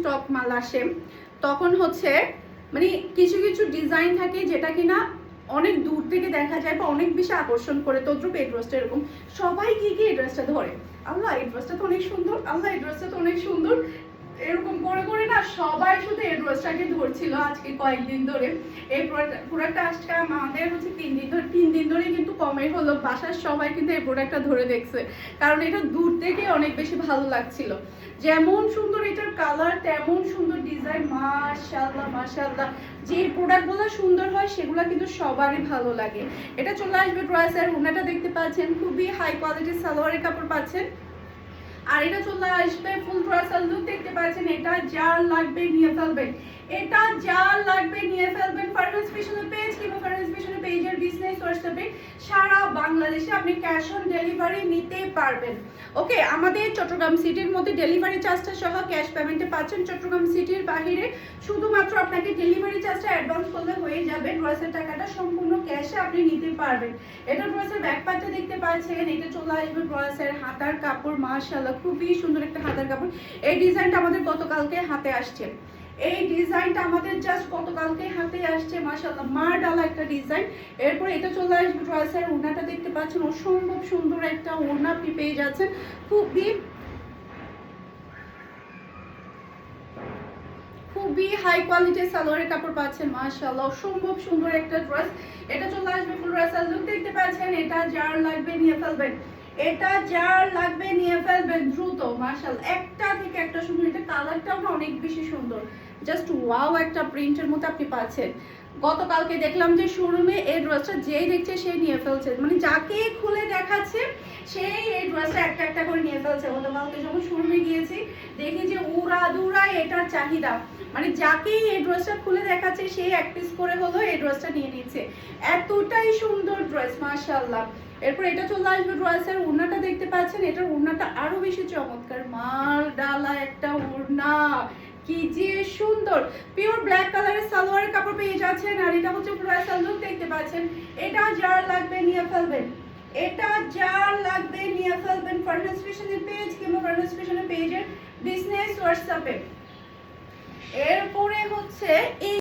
Top মাল আসে তখন হচ্ছে মানে কিছু কিছু ডিজাইন থাকে যেটা কিনা অনেক দূর থেকে দেখা যায় বা অনেক বেশি আকর্ষণ করে। তদ্রুপ এই ড্রেসটা এরকম সবাই কি এই ড্রেসটা ধরে, আল্লাহ এই ড্রেসটা তো অনেক সুন্দর, আল্লাহ এই ড্রেসটা তো অনেক সুন্দর, এরকম করে করে না সবাই শুধু এই ড্রেসটাকে ধরছিল আজকে কয়েকদিন ধরে। এই প্রোডাক্টটা আজকে আমাদের হচ্ছে 3 দিন ধরে কিন্তু কমে হলো, বাসার সবাই কিন্তু এই প্রোডাক্টটা ধরে দেখছে, কারণ এটা দূর থেকে অনেক বেশি ভালো লাগছিল। যেমন সুন্দর এটার কালার তেমন সুন্দর ডিজাইন, মাশাআল্লাহ মাশাআল্লাহ। যে প্রোডাক্টগুলো সুন্দর হয় সেগুলো কিন্তু সবারই ভালো লাগে। এটা চলে আসবে ড্রেসের ওড়নাটা দেখতে পাচ্ছেন, খুবই হাই কোয়ালিটির সালোয়ারের কাপড় পাচ্ছেন। আর এটা চলে আসবে ফুল ড্রেসের লুক দেখতে পাচ্ছেন। এটা যার লাগবে নিয়ে ফেলবেন, এটা যার লাগবে নিয়ে ফেলবেন। ফারহাস ফ্যাশনের পেজ কিংবা ফারহাস ফ্যাশনের পেজের বিজনেস হোয়াটসঅ্যাপে সারা বাংলাদেশে আপনি ক্যাশ অন ডেলিভারি নিতে পারবেন। ওকে, আমাদের চট্টগ্রাম সিটির মধ্যে ডেলিভারি চার্জটা সহ ক্যাশ পেমেন্টে পাচ্ছেন। চট্টগ্রাম সিটির বাইরে শুধুমাত্র আপনাকে ডেলিভারি চার্জটা অ্যাডভান্স করলে হয়ে যাবে, ড্রেসের টাকাটা সম্পূর্ণ ক্যাশে আপনি নিতে পারবেন। এটা ড্রেসের ব্যাক পার্টটা দেখতে পাচ্ছেন। এটা চলে আসবে ড্রেসের হাতার কাপড়, মাশাআল্লাহ খুবই সুন্দর একটা হাতার কাপড়। এই ডিজাইনটা আমাদের গতকালকে হাতে আসছে, এই ডিজাইনটা আমাদের জাস্ট গতকালকে হাতে আসছে, মাশাআল্লাহ মার ডালা একটা ডিজাইন। এরপর এটা চলে আসবে ড্রেসের ওড়নাটা দেখতে পাচ্ছেন, অসম্ভব সুন্দর একটা ওড়না আপনি পেয়ে যাচ্ছেন। খুবই হাই কোয়ালিটির সালোয়ারের কাপড় পাচ্ছেন, মাশাআল্লাহ অসম্ভব সুন্দর একটা ড্রেস। এটা চলে আসবে ফুল ড্রেসের লুক দেখতে পাচ্ছেন। এটা যার লাগবে নিয়ে ফেলবেন, এটা যার লাগবে নিয়ে ফেলবেন দ্রুত, মাশাআল্লাহ একটা থেকে একটা সুন্দর। এটা কালারটাও না অনেক বেশি সুন্দর, জাস্ট ওয়াও একটা প্রিন্টের মতো আপনি পাচ্ছেন। গতকালকে দেখলাম যে শোরুমে এই ড্রেসটা যেই দেখছে সেই নিয়ে ফেলছে, মানে যাকে খুলে দেখাচ্ছে সেই এই ড্রেসটা একটা একটা করে নিয়ে ফেলছে। গতকালকে যখন শোরুমে গিয়েছি দেখি যে উড়াদুরা এটার চাহিদা, মানে যাকেই এই ড্রেসটা খুলে দেখাচ্ছে সেই এক পিস করে হলো এই ড্রেসটা নিয়ে নিচ্ছে, এতটাই সুন্দর ড্রেস মাশাআল্লাহ। এরপর এটা চলে আসবে ড্রেসের ওড়নাটা দেখতে পাচ্ছেন। এটার ওড়নাটা আরো বেশি চমৎকার, মাল ডালা একটা ওড়না, কি যে সুন্দর। পিওর ব্ল্যাক কালারের সালোয়ারের কাপড় পেয়ে যাচ্ছেন। আর এটা হচ্ছে ড্রেসের লুক দেখতে পাচ্ছেন। এটা যার লাগবে নিয়ে ফেলবেন, এটা যার লাগবে নিয়ে ফেলবেন। ফারহাস ফ্যাশনের পেজ কিংবা ফারহাস ফ্যাশনের পেজের বিজনেস হোয়াটসঅ্যাপে। এরপরে হচ্ছে এই